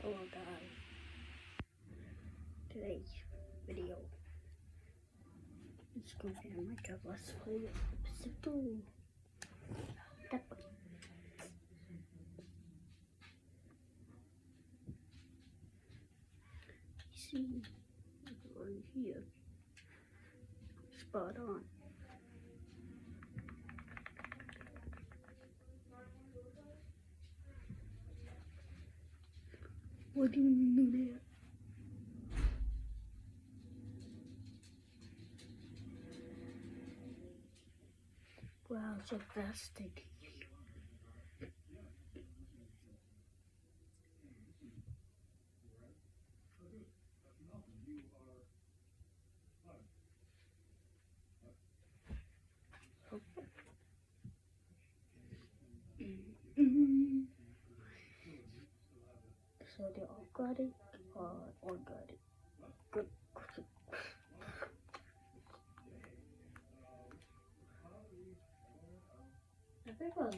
Hello guys, today's video is going to be a Minecraft Let's Play episode 2. That way. See, right here, spot on. What do you mean there? Wow, so fast they do. So they all got it, all got it. Good. I think I loads.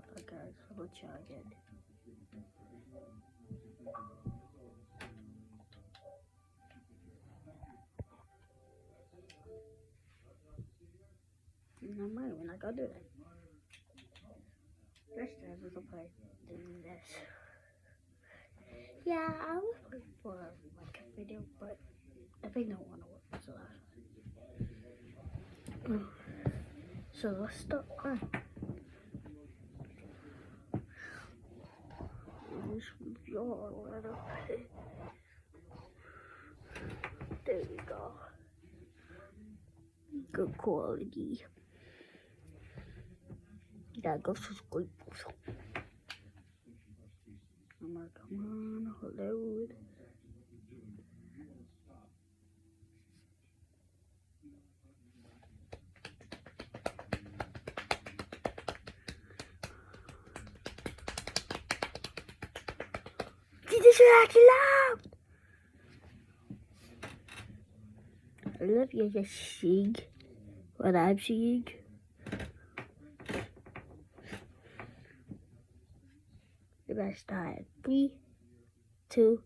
Alright guys, I'll try again. No mind, we're not gonna do that. First time we're gonna play doing this. Yeah, I was looking for like a video, but I think no one will work, so that's so let's start. This your letter. There we go. Good quality. That goes to sleep. I'm like, come on, hello. This is actually loud. I love you just seeing what I'm seeing. The best time. 3, 2,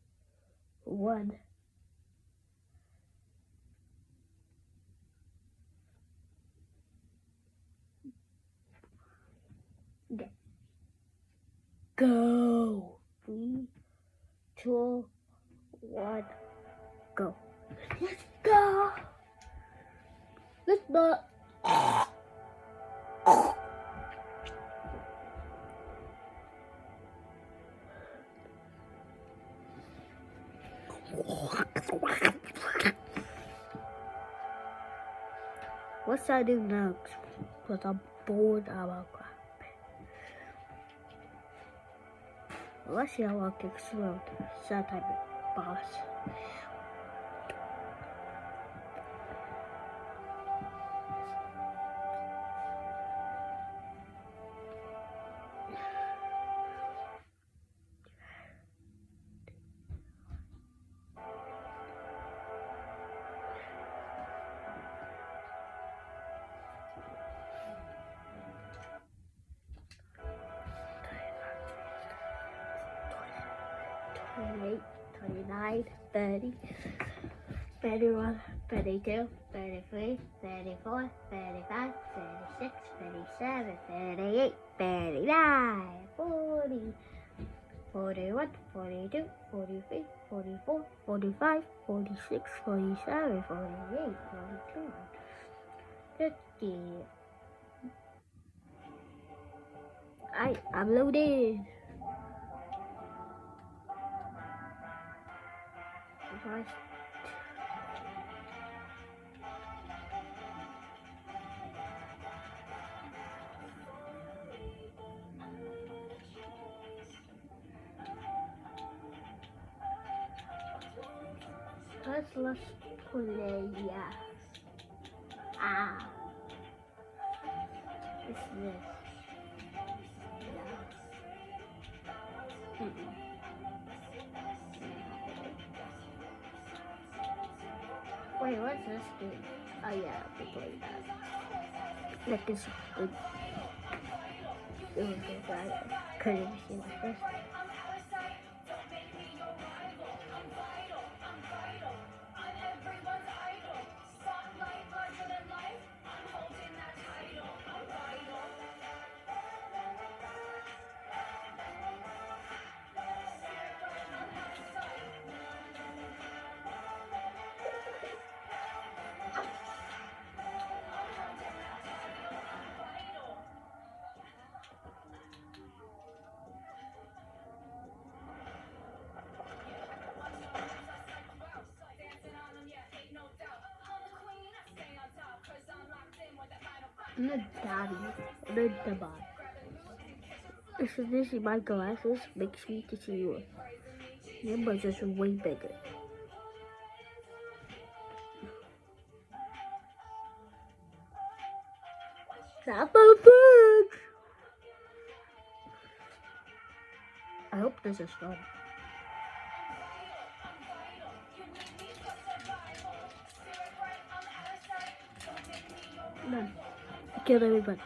1. Go. 3, 2, 1. Go. Let's go. Let's go. What's I do next? Because I'm bored about crap. Let's see how I can explode that type of boss. Twenty-eight, 29, 30, 31, 32, 33, 34, 35, 36, 37, 38, 39, 40, 41, 42, 43, 44, 45, 46, 47, 48, 42, 50. I'm loaded. Let's play, yeah. What's this? Yeah. Wait, what's this game? Oh yeah, we played that. Like this. It was so bad. I couldn't even see my face. I'm not daddy. I'm not the boy. So this is my glasses makes me to see you. Your butt is way bigger. Not my food. I hope this is fun. Done. Kill everybody.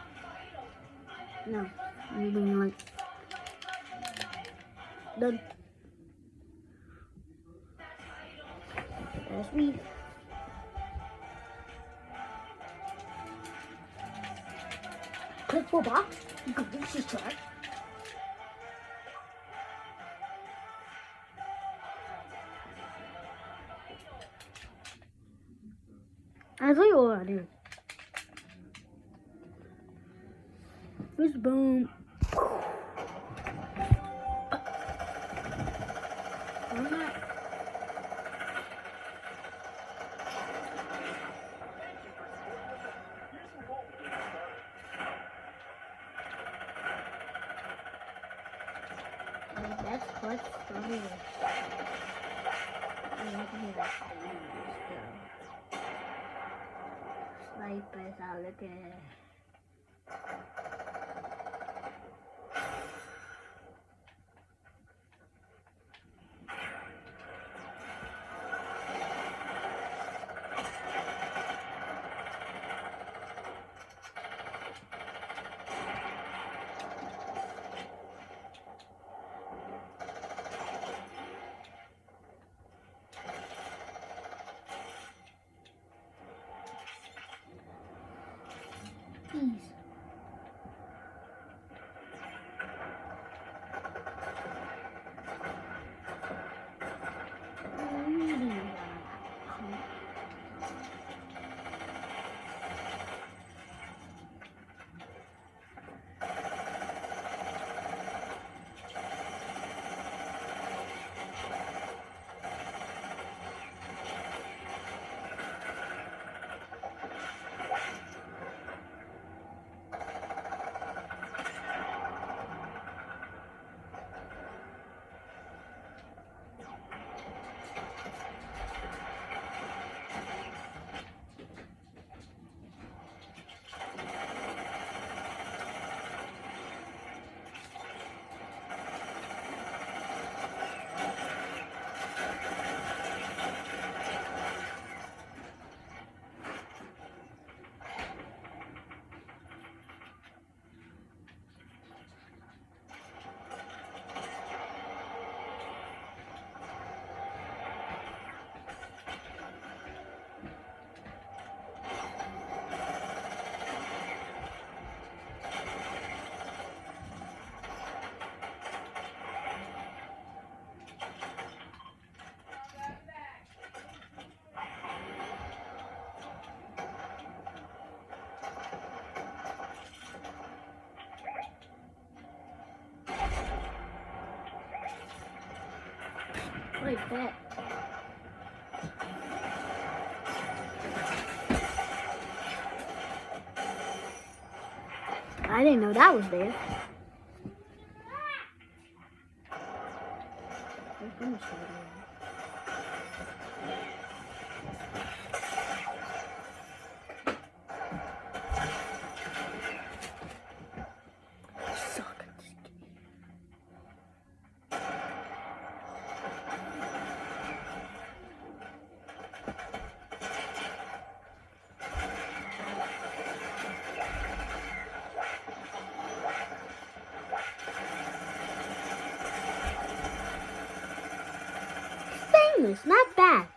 No. I'm being like. Done. That's me. Click for box. This is trash. I thought you were already. This boom. I'm not. That's what's funny. Snipers are looking. Peace. Like that. I didn't know that was there. Suck at this game. famous, not bad.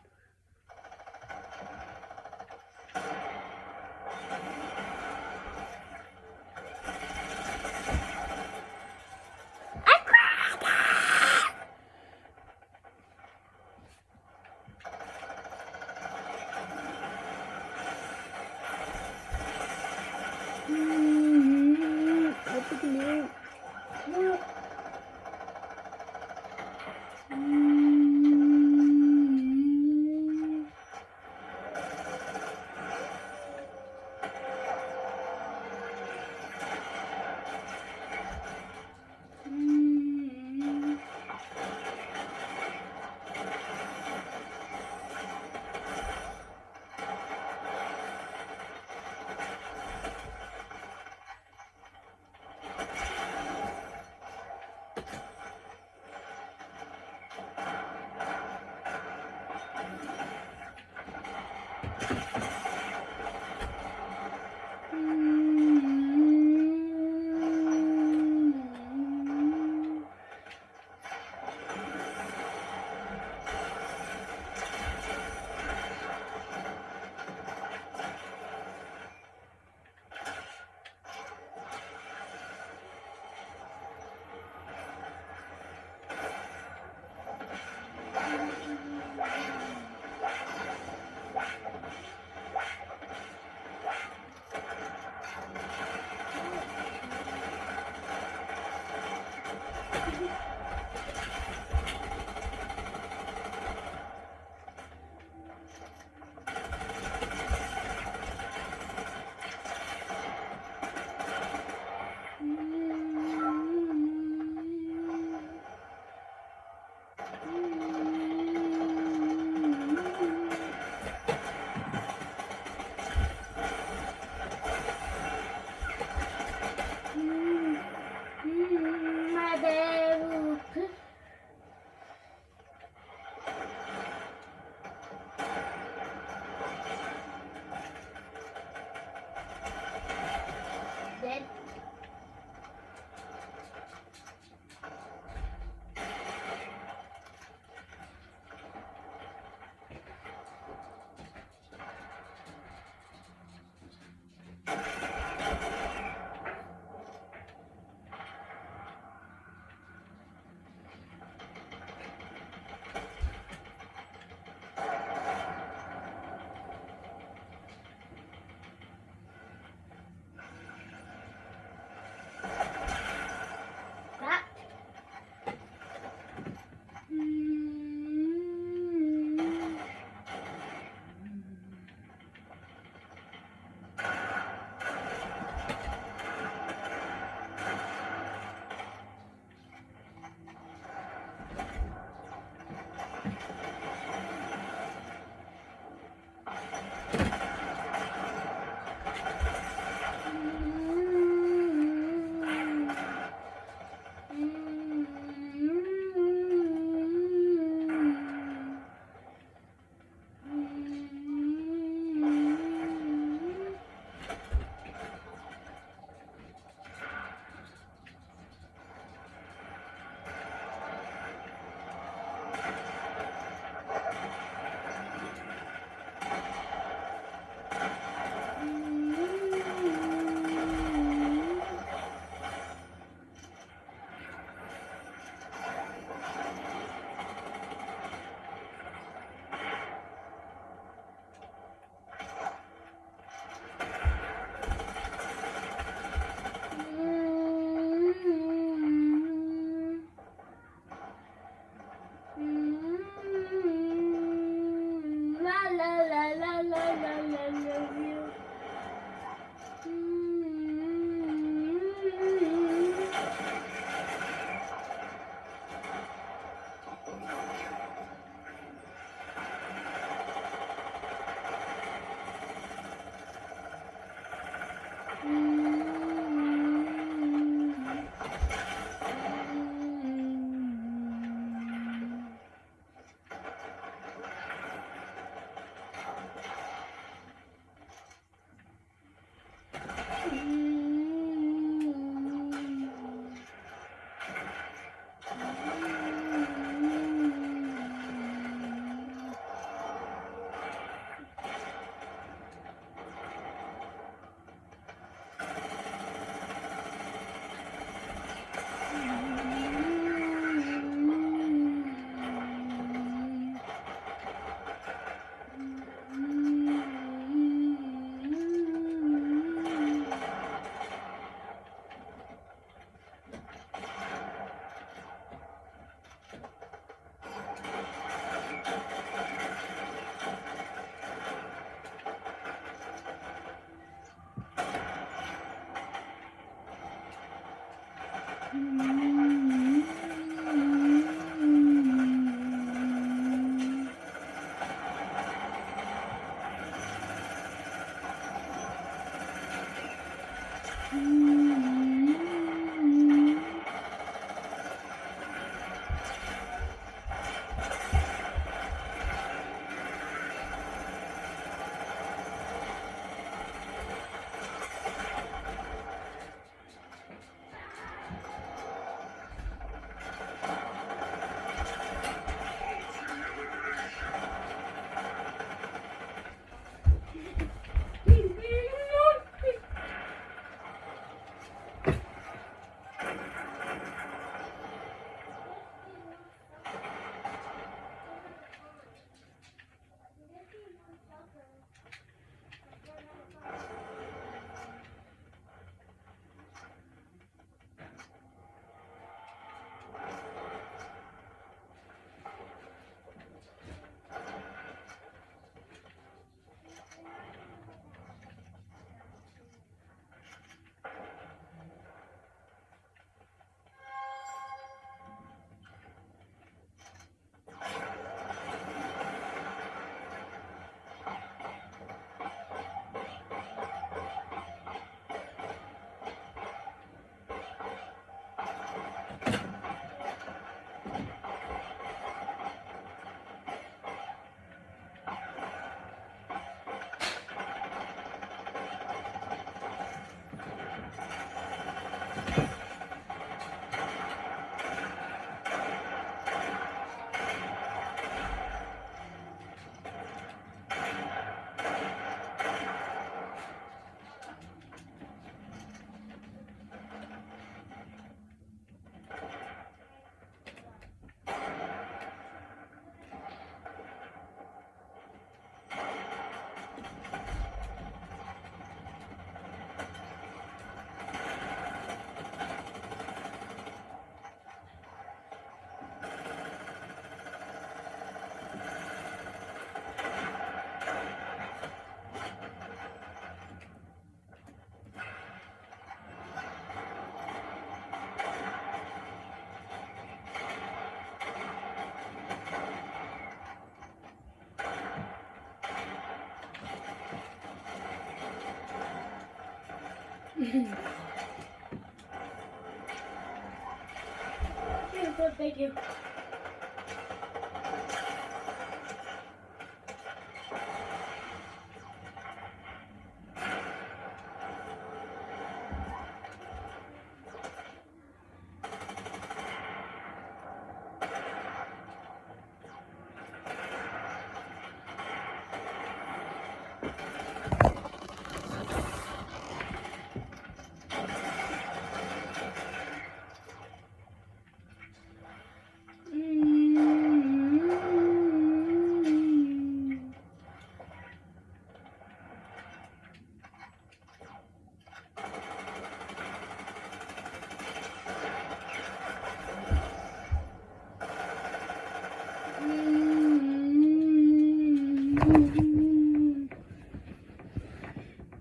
Thank you.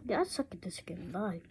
Yeah, I suck at this game. Bye.